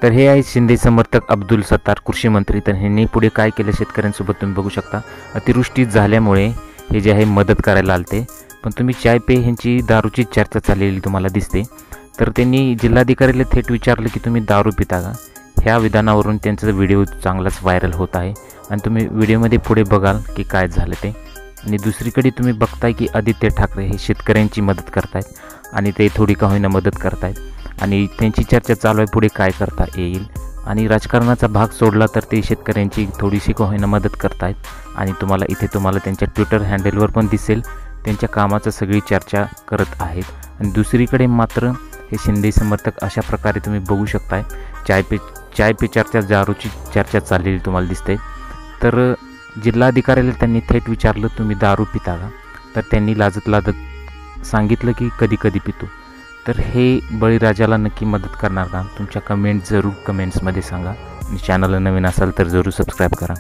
तर हे आहे शिंदे समर्थक अब्दुल सत्तार कृषी मंत्री। तर ह्यांनी पुढे काय केलं शेतकऱ्यांसोबत तुम्ही बघू शकता। अतिवृष्टी झाल्यामुळे हे जे आहे मदत करायला आलते, पण तुम्ही चाय पे ह्यांची दारूची चर्चा चाललेली तुम्हाला दिसते। तर त्यांनी जिल्हाधिकाऱ्याला थेट विचारलं की तुम्ही दारू पिता का। ह्या विधानावरून त्यांचा व्हिडिओ चांगलाच व्हायरल होत आहे आणि तुम्ही व्हिडिओमध्ये पुढे बघाल की काय झालं ते। आणि दुसरीकडे तुम्ही बघताय की आदित्य ठाकरे हे शेतकऱ्यांची मदत करतायत आणि ते थोडी का होईना मदत करतायत आणि त्यांची चर्चा चालू आहे पुढे काय करता येईल। आणि राजकारणाचा भाग सोडला तर ते शेतकऱ्यांची थोडीशी का होईना मदत करतायत आणि तुम्हाला त्यांच्या ट्विटर हँडलवर पण दिसेल त्यांच्या कामाचं सगळी चर्चा करत आहेत। आणि दुसरीकडे मात्र हे शिंदे समर्थक अशा प्रकारे तुम्ही बघू शकताय चाय पे चर्चा दारूची चर्चा चाललेली तुम्हाला दिसते। तर जिल्हाधिकाऱ्याला त्यांनी थेट विचारलं तुम्ही दारू पिता का, तर त्यांनी लाजत सांगितलं की कधी कधी पितो। तर हे बळीराजाला नक्की मदत करणार का? तुमच्या कमेंट्समध्ये सांगा आणि चॅनलला नवीन असाल तर जरूर सबस्क्राईब करा।